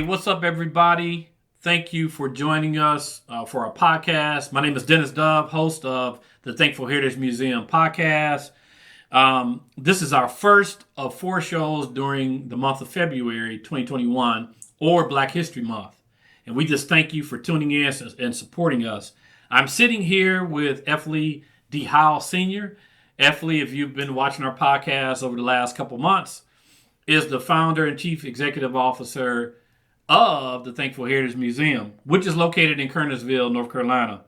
what's up, everybody? Thank you for joining us for our podcast. My name is Dennis Dove, host of the Thankful Heritage Museum podcast. This is our first of 4 shows during the month of February 2021, or Black History Month. And we just thank you for tuning in and supporting us. I'm sitting here with Effley D. Howell Sr. Effley, if you've been watching our podcast over the last couple months, is the founder and chief executive officer of the Thankful Heritage Museum, which is located in Kernersville, North Carolina.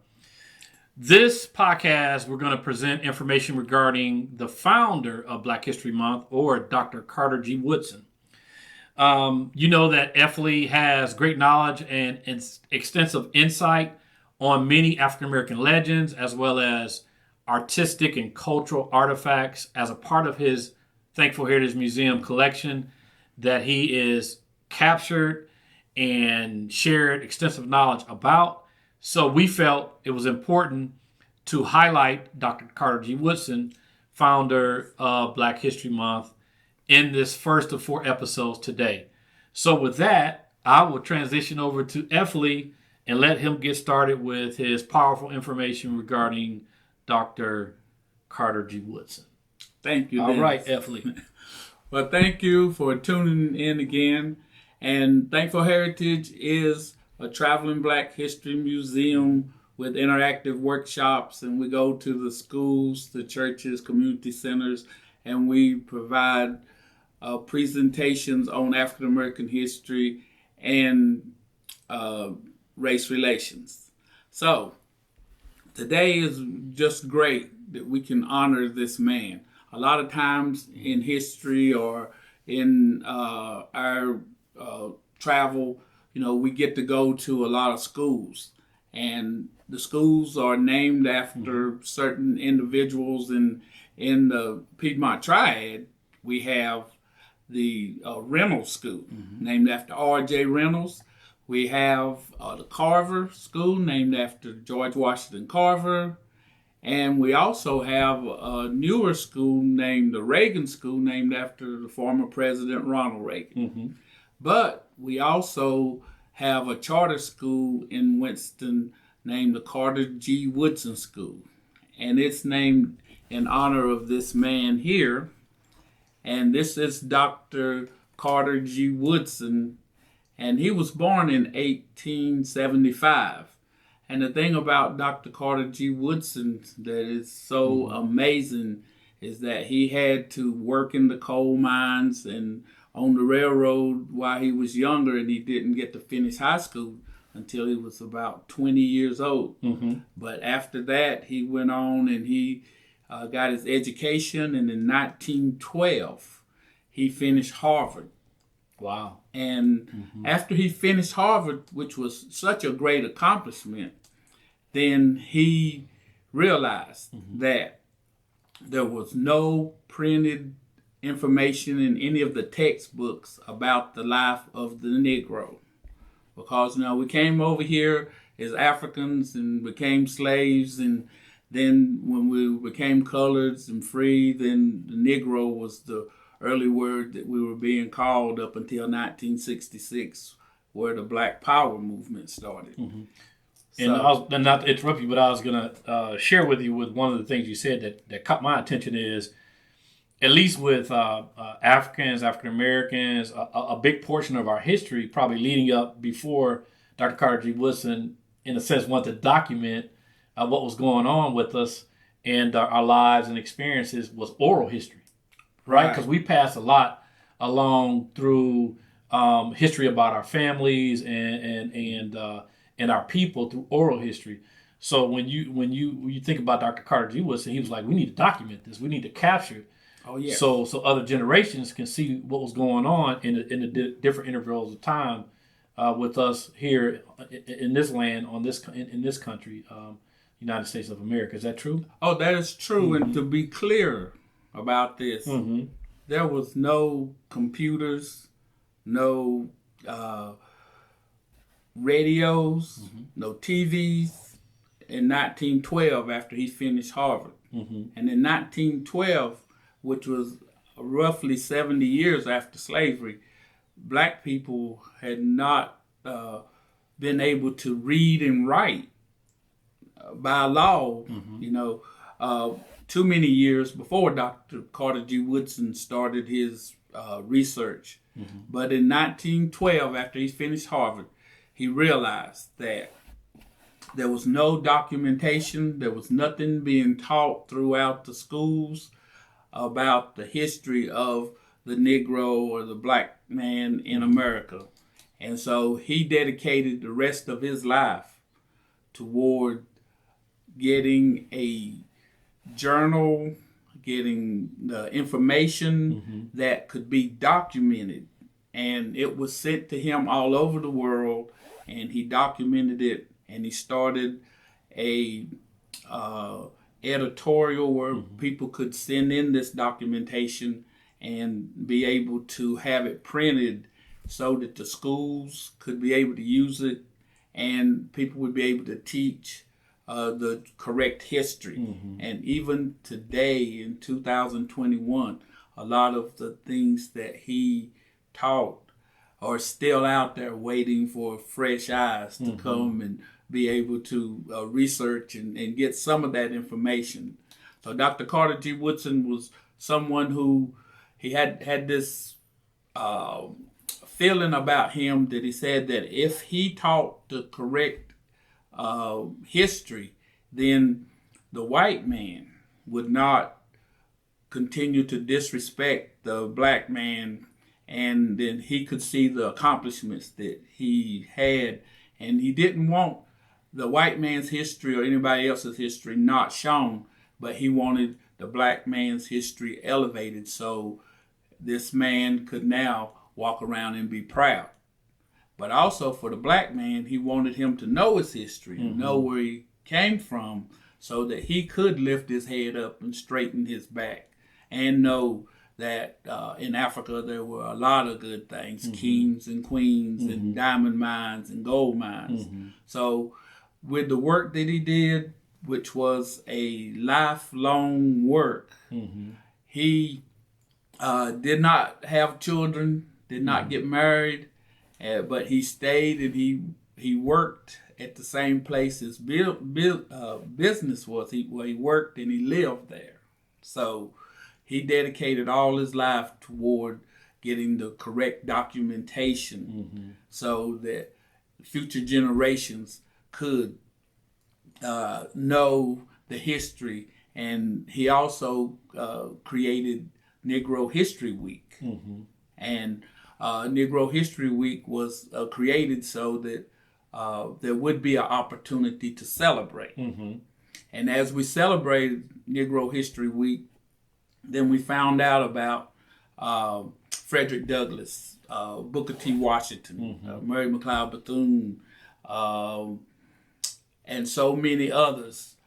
This podcast, we're going to present information regarding the founder of Black History Month, or Dr. Carter G. Woodson. You know that Effley has great knowledge and extensive insight on many African-American legends, as well as artistic and cultural artifacts as a part of his Thankful Heritage Museum collection that he is captured and shared extensive knowledge about. So we felt it was important to highlight Dr. Carter G. Woodson, founder of Black History Month, in this first of 4 episodes today. So with that, I will transition over to Effley and let him get started with his powerful information regarding Dr. Carter G. Woodson. Thank you, All Dennis. right, Effley. Well, thank you for tuning in again. And Thankful Heritage is a traveling Black History museum with interactive workshops. And we go to the schools, the churches, community centers, and we provide presentations on African American history and race relations. So today is just great that we can honor this man. A lot of times in history or in our travel, we get to go to a lot of schools. And the schools are named after certain individuals. In the Piedmont Triad, we have the Reynolds School, named after R.J. Reynolds. We have the Carver School, named after George Washington Carver. And we also have a newer school named the Reagan School, named after the former President Ronald Reagan. But we also have a charter school in Winston named the Carter G Woodson School. And it's named in honor of this man here. And this is Dr. Carter G. Woodson. And he was born in 1875. And the thing about Dr. Carter G. Woodson that is so amazing is that he had to work in the coal mines and on the railroad while he was younger, and he didn't get to finish high school until he was about 20 years old. But after that, he went on and he got his education, and in 1912, he finished Harvard. Wow. And after he finished Harvard, which was such a great accomplishment, then he realized that there was no printed information in any of the textbooks about the life of the Negro. Because we came over here as Africans and became slaves, and then when we became coloreds and free, then the Negro was the early word that we were being called up until 1966, where the Black Power movement started. And not to interrupt you, but I was going to share with you with one of the things you said that caught my attention is, at least with Africans, African Americans, a big portion of our history probably leading up before Dr. Carter G. Woodson, in a sense, wanted to document what was going on with us and our lives and experiences was oral history, right? Because we pass a lot along through history about our families and our people through oral history. So when you think about Dr. Carter G. Woodson, he was like, we need to document this. We need to capture it. Oh, yeah. So other generations can see what was going on in the different intervals of time with us here in this land, in this country, United States of America. Is that true? Oh, that is true. And to be clear about this, there was no computers, no radios, no TVs in 1912 after he finished Harvard. And in 1912, which was roughly 70 years after slavery, black people had not been able to read and write by law, too many years before Dr. Carter G. Woodson started his research. But in 1912, after he finished Harvard, he realized that there was no documentation, there was nothing being taught throughout the schools about the history of the Negro or the black man in America. And so he dedicated the rest of his life toward getting a journal, getting the information that could be documented. And it was sent to him all over the world, and he documented it, and he started a editorial where people could send in this documentation and be able to have it printed so that the schools could be able to use it and people would be able to teach the correct history. And even today in 2021, a lot of the things that he taught are still out there waiting for fresh eyes to come and be able to research and get some of that information. So Dr. Carter G. Woodson was someone who he had this feeling about him that he said that if he taught the correct history, then the white man would not continue to disrespect the black man, and then he could see the accomplishments that he had, and he didn't want the white man's history or anybody else's history not shown, but he wanted the black man's history elevated so this man could now walk around and be proud. But also for the black man, he wanted him to know his history and know where he came from so that he could lift his head up and straighten his back and know that in Africa there were a lot of good things, kings and queens and diamond mines and gold mines. So with the work that he did, which was a lifelong work, he did not have children, did not get married, but he stayed and he worked at the same place his business was. Where he worked and he lived there. So he dedicated all his life toward getting the correct documentation so that future generations could know the history. And he also created Negro History Week. And Negro History Week was created so that there would be an opportunity to celebrate. And as we celebrated Negro History Week, then we found out about Frederick Douglass, Booker T. Washington, Mary McLeod Bethune, and so many others.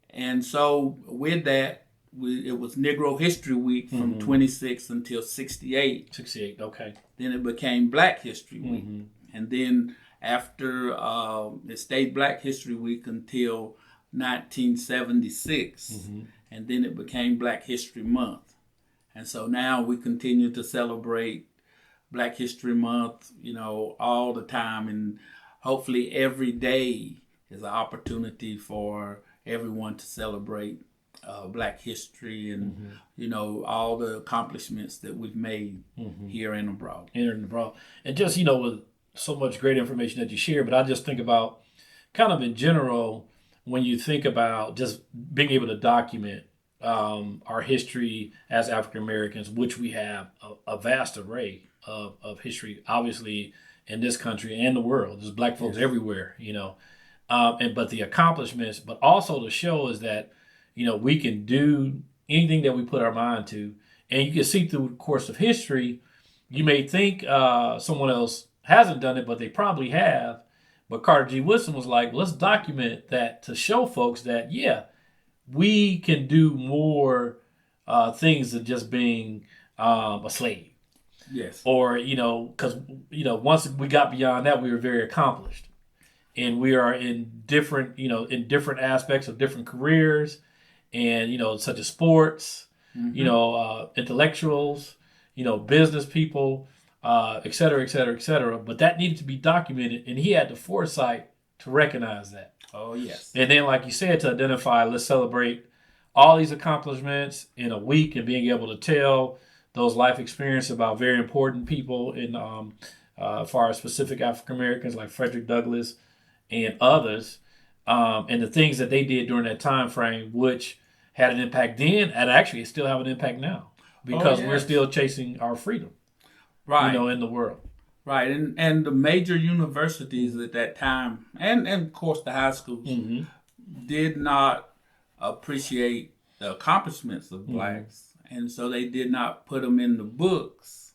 And so with that, it was Negro History Week from 26 until 68. 68, okay. Then it became Black History Week. And then after it stayed Black History Week until 1976. And then it became Black History Month. And so now we continue to celebrate Black History Month, all the time. And hopefully every day is an opportunity for everyone to celebrate Black history and, all the accomplishments that we've made here and abroad. And just, with so much great information that you share, but I just think about kind of in general, when you think about just being able to document our history as African Americans, which we have a vast array of history, obviously in this country and the world. There's Black folks everywhere, but the accomplishments, but also the show is that, we can do anything that we put our mind to. And you can see through the course of history, you may think someone else hasn't done it, but they probably have. But Carter G. Woodson was like, let's document that to show folks that, we can do more things than just being a slave. Yes. Or, because, once we got beyond that, we were very accomplished. And we are in different aspects of different careers and, such as sports, intellectuals, business people. et cetera, et cetera, et cetera. But that needed to be documented, and he had the foresight to recognize that. Oh, yes. And then, like you said, to identify, let's celebrate all these accomplishments in a week and being able to tell those life experiences about very important people in as far as specific African Americans like Frederick Douglass and others, and the things that they did during that time frame, which had an impact then, and actually still have an impact now because we're still chasing our freedom, right, in the world. Right, and the major universities at that time, and of course the high schools, did not appreciate the accomplishments of blacks, and so they did not put them in the books.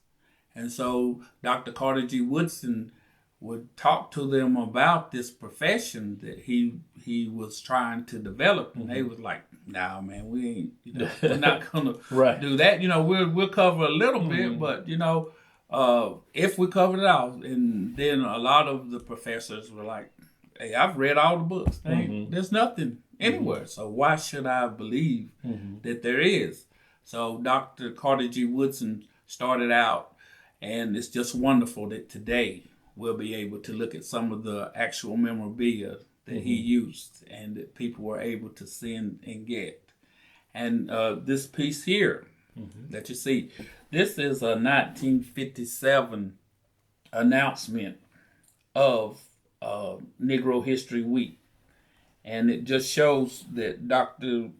And so Dr. Carter G. Woodson would talk to them about this profession that he was trying to develop, and they was like, "Nah, man, we ain't, we're not gonna do that. We'll cover a little bit, but if we covered it out." And then a lot of the professors were like, "Hey, I've read all the books. There's nothing anywhere. So why should I believe that there is?" So Dr. Carter G. Woodson started out, and it's just wonderful that today we'll be able to look at some of the actual memorabilia that he used and that people were able to send and get. And this piece here that you see, this is a 1957 announcement of Negro History Week. And it just shows that Dr.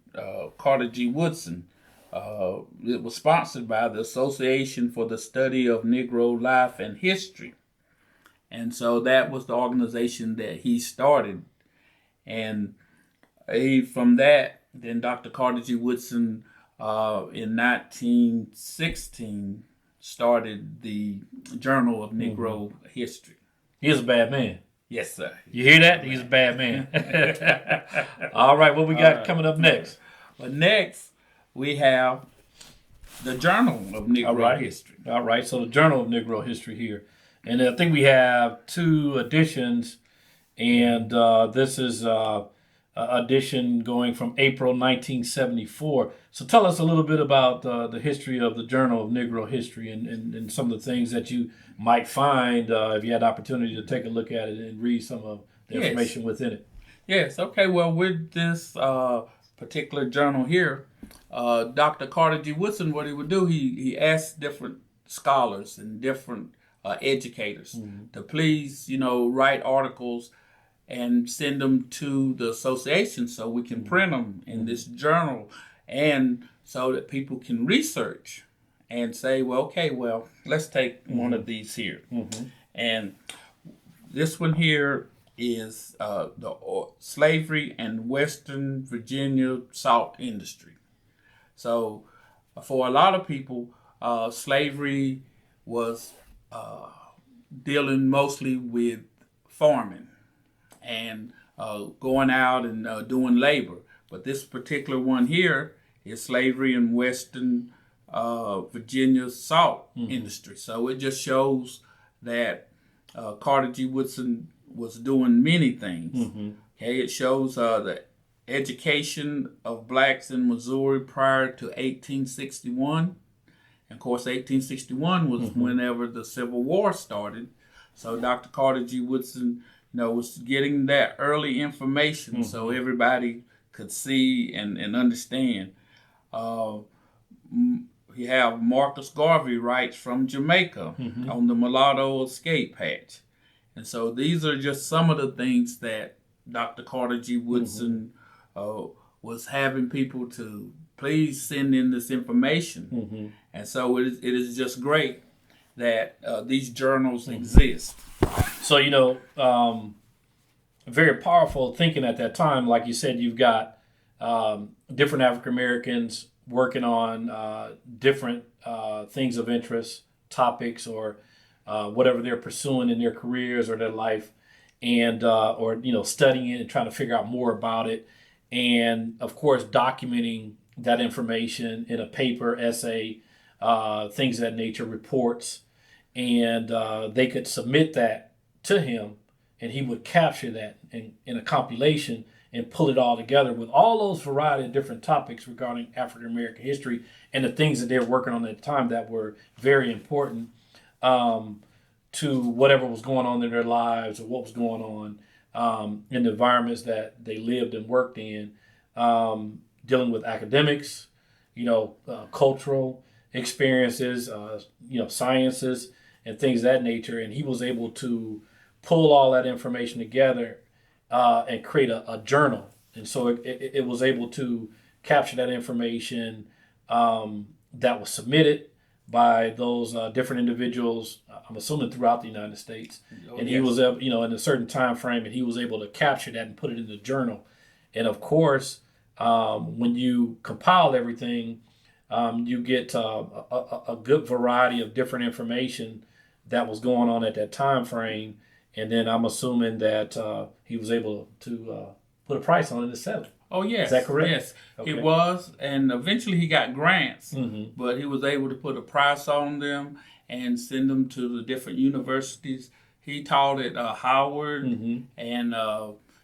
Carter G. Woodson, it was sponsored by the Association for the Study of Negro Life and History. And so that was the organization that he started. And from that, then Dr. Carter G. Woodson in 1916 started the Journal of Negro History. He's a bad man. Yes, sir. You hear that? He's a bad man. All right, what we got coming up next? Well, next we have the Journal of Negro History. All right, so the Journal of Negro History here. And I think we have 2 editions, and this is edition going from April 1974. So tell us a little bit about the history of the Journal of Negro History and some of the things that you might find if you had the opportunity to take a look at it and read some of the information within it. Yes, okay. Well, with this particular journal here, Dr. Carter G. Woodson, what he would do, he asked different scholars and different educators to please, write articles and send them to the association so we can print them in this journal, and so that people can research and say, let's take one of these here. And this one here is the slavery and Western Virginia salt industry. So for a lot of people, slavery was dealing mostly with farming and going out and doing labor. But this particular one here is slavery in Western Virginia salt industry. So it just shows that Carter G. Woodson was doing many things. Okay, it shows the education of blacks in Missouri prior to 1861. And of course, 1861 was whenever the Civil War started. So Dr. Carter G. Woodson, was getting that early information so everybody could see and understand. You have Marcus Garvey writes from Jamaica on the mulatto escape hatch. And so these are just some of the things that Dr. Carter G. Woodson was having people to please send in this information. And so it is just great that these journals exist. So, very powerful thinking at that time. Like you said, you've got different African Americans working on different things of interest, topics, or whatever they're pursuing in their careers or their life, and or studying it and trying to figure out more about it, and of course documenting that information in a paper, essay, things of that nature, reports, and they could submit that to him, and he would capture that in a compilation and pull it all together with all those variety of different topics regarding African American history and the things that they were working on at the time that were very important to whatever was going on in their lives or what was going on in the environments that they lived and worked in, dealing with academics, cultural experiences, sciences and things of that nature. And he was able to pull all that information together and create a journal. And so it was able to capture that information that was submitted by those different individuals, I'm assuming throughout the United States. And he was, in a certain time frame, and he was able to capture that and put it in the journal. And of course, when you compile everything, you get a good variety of different information that was going on at that time frame. And then I'm assuming that he was able to put a price on it and sell it. Oh, yes. Is that correct? Yes, okay. It was. And eventually he got grants, Mm-hmm. but he was able to put a price on them and send them to the different universities. He taught at Howard, Mm-hmm. and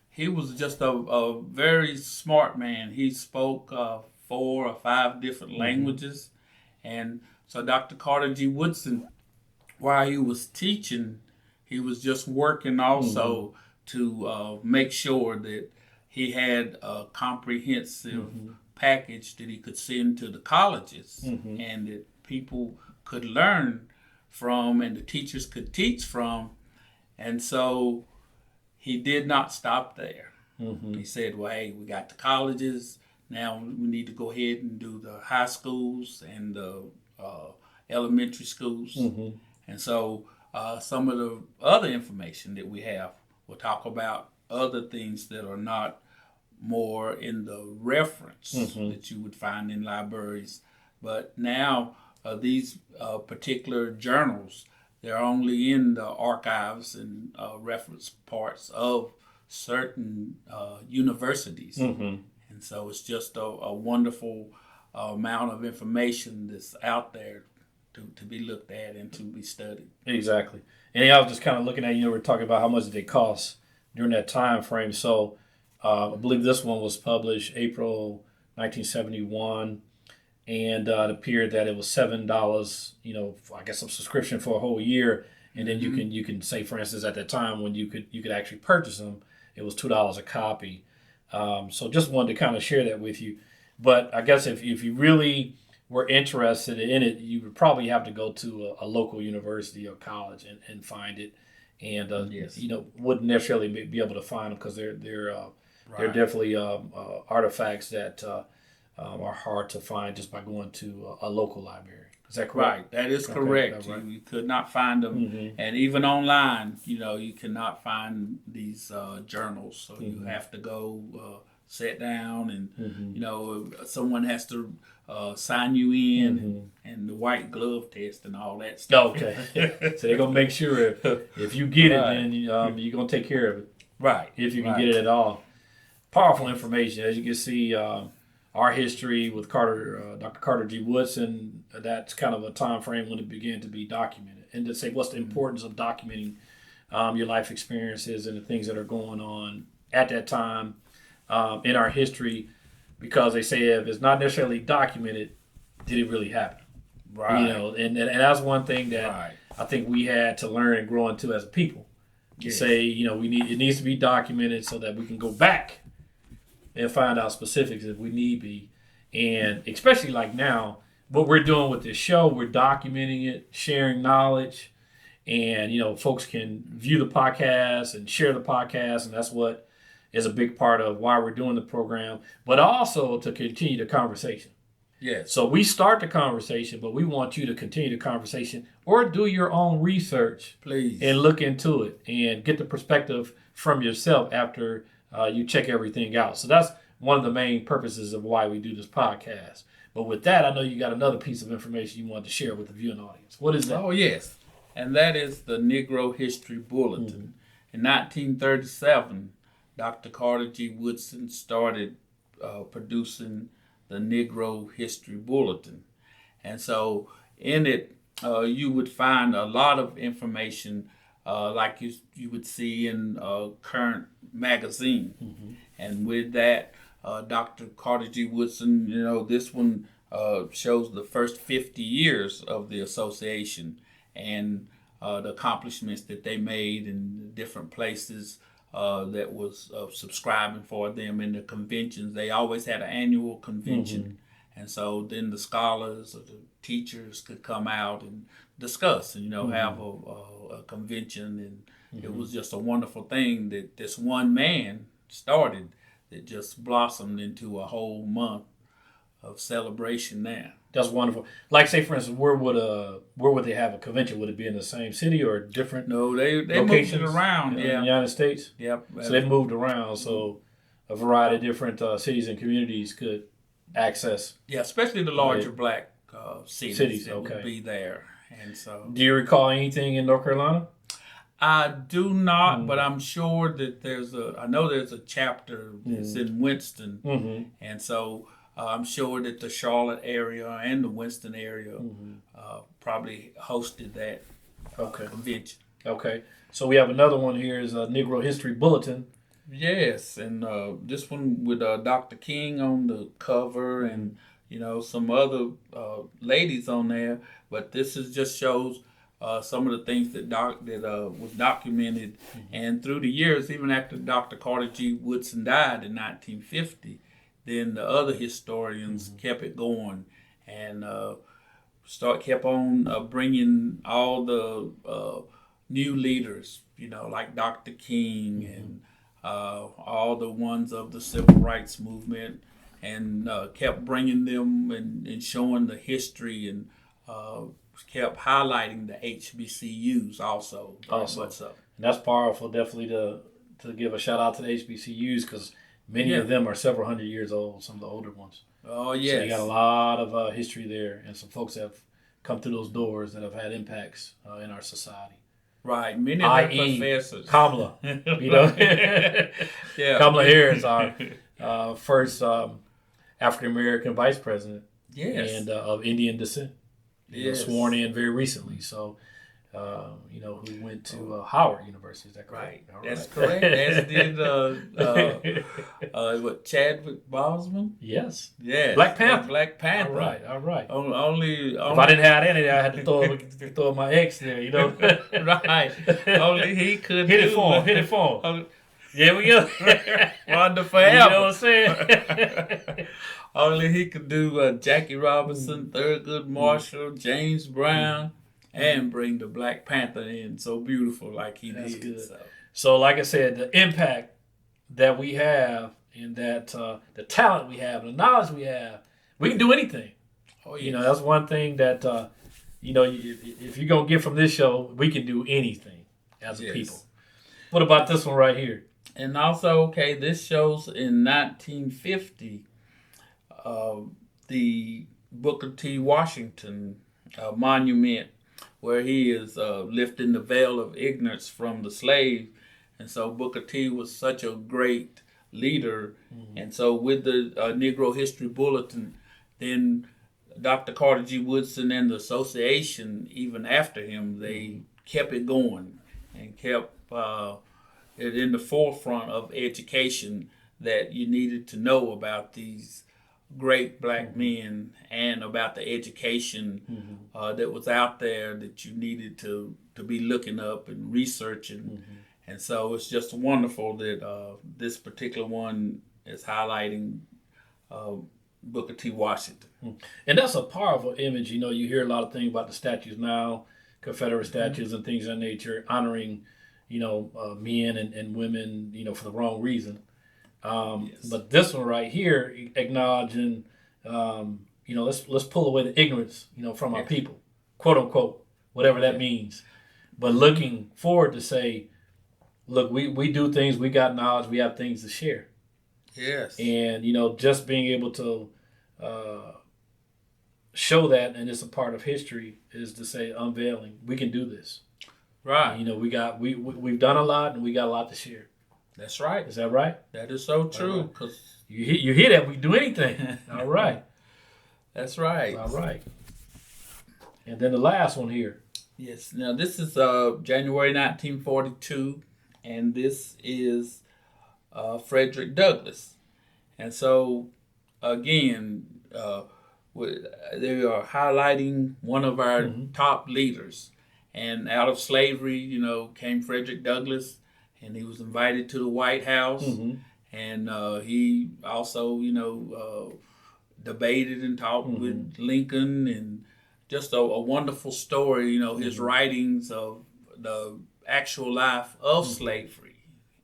he was just a very smart man. He spoke 4 or 5 different languages. And so Dr. Carter G. Woodson, while he was teaching, he was just working also to make sure that he had a comprehensive package that he could send to the colleges and that people could learn from and the teachers could teach from. And so he did not stop there. He said, well, hey, we got the colleges. Now we need to go ahead and do the high schools and the elementary schools. And so some of the other information that we have, we'll talk about other things that are not more in the reference that you would find in libraries. But now these particular journals, they're only in the archives and reference parts of certain universities. And so it's just a wonderful amount of information that's out there to be looked at and to be studied. Exactly. And I was just kind of looking at, we're talking about how much they cost during that time frame. So I believe this one was published April 1971, and it appeared that it was $7, I guess a subscription for a whole year. And then you can say, for instance, at that time when you could actually purchase them, it was $2 a copy. So just wanted to kind of share that with you. But I guess if you really were interested in it, you would probably have to go to a local university or college and find it. And wouldn't necessarily be able to find them because they're definitely artifacts that are hard to find just by going to a local library. Is that correct? Right, that is correct. Right. You could not find them, and even online, you cannot find these journals. So you have to go sit down, and someone has to sign you in, and the white glove test and all that stuff. Okay, so they're gonna make sure if you get it, then you're gonna take care of it. Right, if you can get it at all. Powerful information, as you can see. Our history with Dr. Carter G. Woodson, that's kind of a time frame when it began to be documented. And to say what's the importance of documenting your life experiences and the things that are going on at that time in our history, because they say if it's not necessarily documented, did it really happen? Right. And that's one thing that I think we had to learn and grow into as a people. You say, it needs to be documented so that we can go back and find out specifics if we need be. And especially like now, what we're doing with this show, we're documenting it, sharing knowledge, and folks can view the podcast and share the podcast, and that's what is a big part of why we're doing the program, but also to continue the conversation. Yes. So we start the conversation, but we want you to continue the conversation or do your own research, please, and look into it and get the perspective from yourself after you check everything out. So that's one of the main purposes of why we do this podcast. But with that, I know you got another piece of information you wanted to share with the viewing audience. What is that? Oh, yes. And that is the Negro History Bulletin. In 1937, Dr. Carter G. Woodson started producing the Negro History Bulletin. And so in it, you would find a lot of information like you would see in a current magazine. And with that, Dr. Carter G. Woodson, this one shows the first 50 years of the association. and the accomplishments that they made in different places that was subscribing for them in the conventions. They always had an annual convention. And so then the scholars or the teachers could come out and discuss and, have a convention. And it was just a wonderful thing that this one man started that just blossomed into a whole month of celebration there. That's wonderful. Like, say, for instance, where would they have a convention? Would it be in the same city or different? No, they moved it around. In the United States? Yep. So they moved around. So a variety of different cities and communities could access. Yeah, especially the larger black cities that okay. would be there. And so, do you recall anything in North Carolina? I do not, but I'm sure that I know there's a chapter that's in Winston, and so I'm sure that the Charlotte area and the Winston area probably hosted that convention. Okay, so we have another one here is a Negro History Bulletin. Yes, and this one with Dr. King on the cover and some other ladies on there, but this just shows some of the things that was documented, and through the years, even after Dr. Carter G. Woodson died in 1950, then the other historians kept it going and kept on bringing all the new leaders, like Dr. King and all the ones of the civil rights movement, and kept bringing them and showing the history and kept highlighting the HBCUs also. What's up? And that's powerful, definitely to give a shout out to the HBCUs because many of them are several hundred years old, some of the older ones. Oh, yes. So you got a lot of history there and some folks that have come through those doors that have had impacts in our society. Right. Many of the professors. Kamala. Yeah. Kamala Harris, our first African-American vice president. Yes. And of Indian descent. Yes. Sworn in very recently. So, who went to Howard University. Is that correct? Right. That's correct. As did Chadwick Boseman? Yes. Yes. Black Panther. Black Panther. All right. Only if I didn't have any, I had to throw my ex there, Right. Only he could hit it for him. Yeah, we go. Wonder forever. You know what I'm saying? Only he could do Jackie Robinson, Thurgood Marshall, James Brown, and bring the Black Panther in so beautiful like he That's did. Good. So, like I said, the impact that we have and that the talent we have and the knowledge we have, we can do anything. Oh, yes. That's one thing that, if you're going to get from this show, we can do anything as a people. What about this one right here? And also, this shows in 1950, the Booker T. Washington monument where he is lifting the veil of ignorance from the slave. And so Booker T was such a great leader. And so with the Negro History Bulletin, then Dr. Carter G. Woodson and the association, even after him, they kept it going and kept it in the forefront of education that you needed to know about these great black men and about the education that was out there that you needed to be looking up and researching. And so it's just wonderful that this particular one is highlighting Booker T. Washington. And that's a powerful image. You hear a lot of things about the statues now, Confederate statues and things of that nature, honoring, men and women, for the wrong reason. But this one right here, acknowledging, let's pull away the ignorance, from our people, quote unquote, whatever that means. But looking forward to say, look, we do things, we got knowledge, we have things to share. Yes. And, just being able to show that, and it's a part of history, is to say, unveiling, we can do this. Right. We've done a lot, and we got a lot to share. That's right. Is that right? That is so true. Because you hear that, we do anything. All right. That's right. All right. And then the last one here. Yes. Now, this is January 1942, and this is Frederick Douglass. And so, again, they are highlighting one of our top leaders. And out of slavery, came Frederick Douglass, and he was invited to the White House. Mm-hmm. And he also, debated and talked with Lincoln, and just a wonderful story, his writings of the actual life of slavery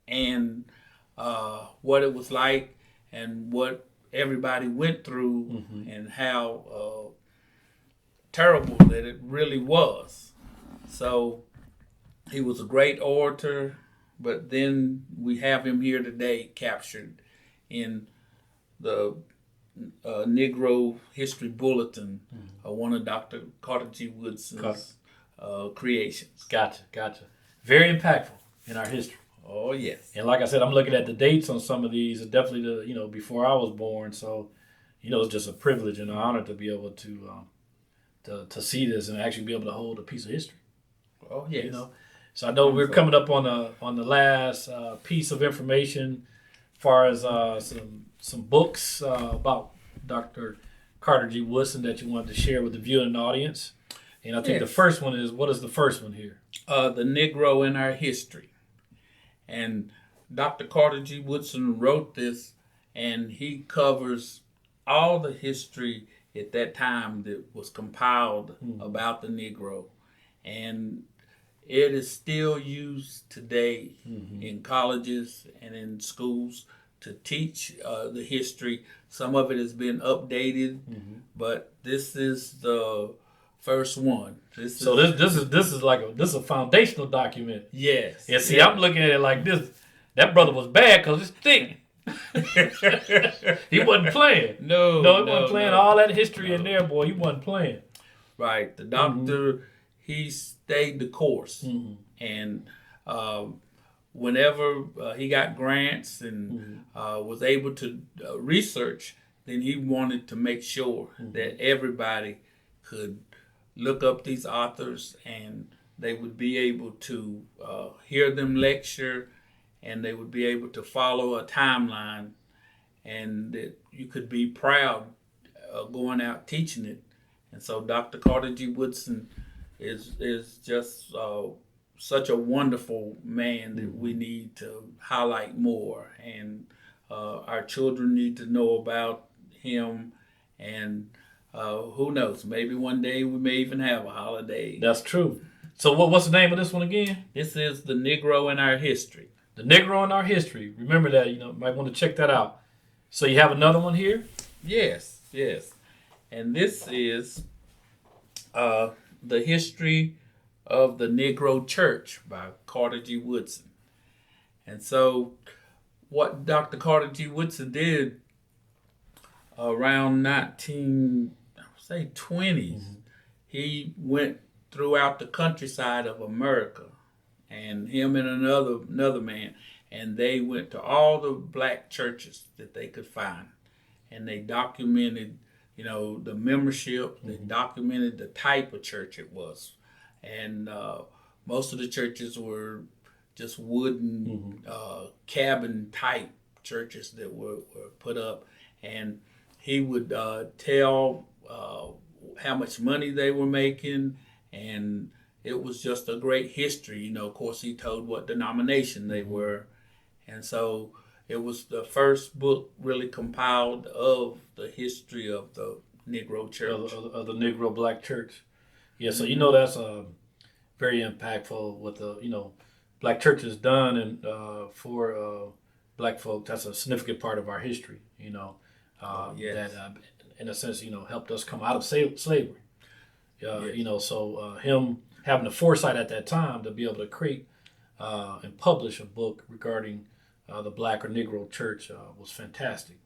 and what it was like and what everybody went through and how terrible that it really was. So he was a great orator, but then we have him here today captured in the Negro History Bulletin, one of Dr. Carter G Woodson's creations. Gotcha. Very impactful in our history. Oh, yes. And like I said, I'm looking at the dates on some of these. Definitely, before I was born. So, it's just a privilege and an honor to be able to see this and actually be able to hold a piece of history. Oh, yes. So I know we're coming up on the last piece of information, as far as some books about Dr. Carter G. Woodson that you wanted to share with the viewing audience. And I think the first one is, what is the first one here? The Negro in Our History. And Dr. Carter G. Woodson wrote this, and he covers all the history at that time that was compiled about the Negro. And it is still used today in colleges and in schools to teach the history. Some of it has been updated, but this is the first one. This is a foundational document. Yes. And see, I'm looking at it like this. That brother was bad because it's thick. He wasn't playing. No, he wasn't playing. All that history in there, boy. He wasn't playing. Right. The doctor, he stayed the course, and whenever he got grants and was able to research, then he wanted to make sure that everybody could look up these authors and they would be able to hear them lecture, and they would be able to follow a timeline, and that you could be proud going out teaching it. And so Dr. Carter G. Woodson is just such a wonderful man that we need to highlight more, and our children need to know about him, and who knows, maybe one day we may even have a holiday. That's true. So what's the name of this one again? This is The Negro in Our History. The Negro in Our History. Remember that, might want to check that out. So you have another one here? Yes. And this is The History of the Negro Church by Carter G. Woodson. And so what Dr. Carter G. Woodson did around 1920s, he went throughout the countryside of America, and him and another man, and they went to all the black churches that they could find, and they documented, the membership, they documented the type of church it was. And most of the churches were just wooden cabin type churches that were put up, and he would tell how much money they were making, and it was just a great history. Of course, he told what denomination they were, and so it was the first book really compiled of the history of the Negro church. Of the Negro black church. Yeah, so that's very impactful what the black church has done, and for black folk, that's a significant part of our history. That in a sense helped us come out of slavery. So him having the foresight at that time to be able to create and publish a book regarding the black or Negro church was fantastic.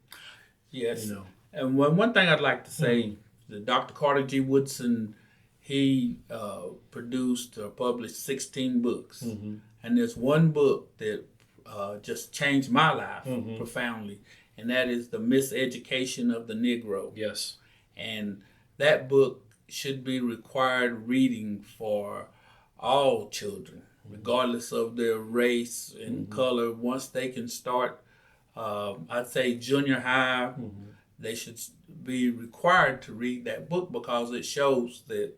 Yes. And one thing I'd like to say, that Dr. Carter G. Woodson, he produced or published 16 books. And there's one book that just changed my life profoundly, and that is The Miseducation of the Negro. Yes. And that book should be required reading for all children, regardless of their race and color. Once they can start, I'd say junior high, they should be required to read that book, because it shows that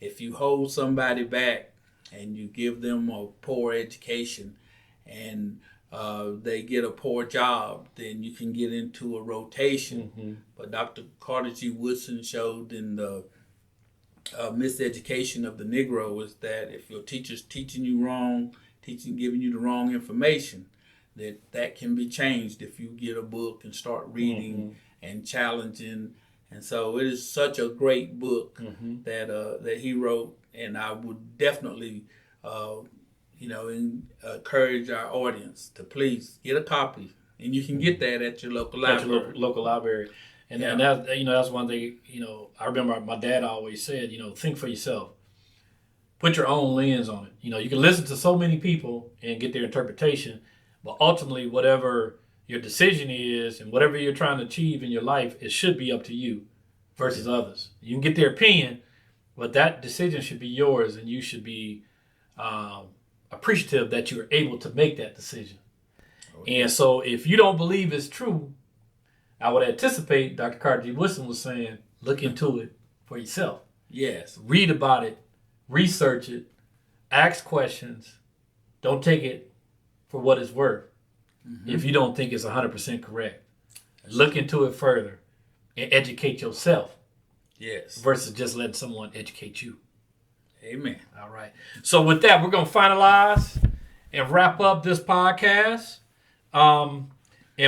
if you hold somebody back, and you give them a poor education, and they get a poor job, then you can get into a rotation. Mm-hmm. But Dr. Carter G. Woodson showed in the miseducation of the Negro is that if your teacher's teaching you wrong, giving you the wrong information, that can be changed if you get a book and start reading and challenging. And so it is such a great book that he wrote, and I would definitely encourage our audience to please get a copy, and you can get that at your local library. At your local library. And that's one thing, I remember my dad always said, think for yourself. Put your own lens on it. You can listen to so many people and get their interpretation, but ultimately whatever your decision is and whatever you're trying to achieve in your life, it should be up to you versus others. You can get their opinion, but that decision should be yours, and you should be appreciative that you were able to make that decision. Okay. And so if you don't believe it's true, I would anticipate Dr. Carter G. Woodson was saying, look into it for yourself. Yes. Read about it, research it, ask questions. Don't take it for what it's worth if you don't think it's 100% correct. Look into it further and educate yourself. Yes. Versus just letting someone educate you. Amen. All right. So with that, we're going to finalize and wrap up this podcast. And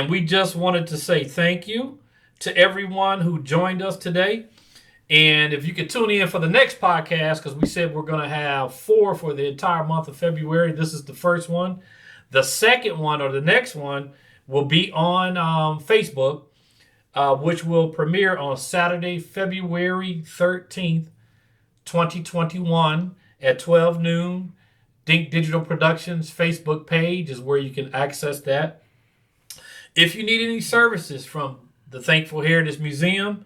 we just wanted to say thank you to everyone who joined us today. And if you could tune in for the next podcast, because we said we're going to have 4 for the entire month of February. This is the first one. The second one, or the next one, will be on Facebook, which will premiere on Saturday, February 13th, 2021 at 12 noon. Dink Digital Productions Facebook page is where you can access that. If you need any services from the Thankful Heritage Museum,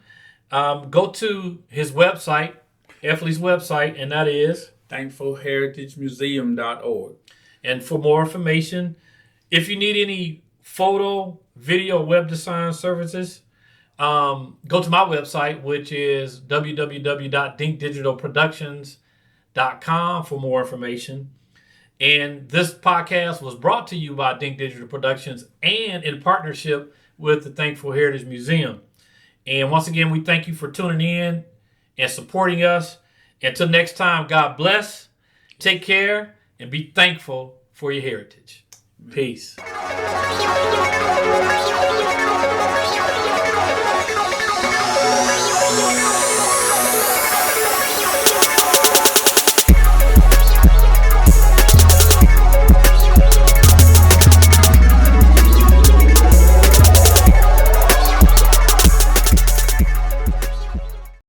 go to his website, Effley's website, and that is thankfulheritagemuseum.org. And for more information, if you need any photo, video, web design services, go to my website, which is www.dinkdigitalproductions.com for more information. And this podcast was brought to you by Dink Digital Productions and in partnership with the Thankful Heritage Museum. And once again, we thank you for tuning in and supporting us. Until next time, God bless, take care, and be thankful for your heritage. Peace.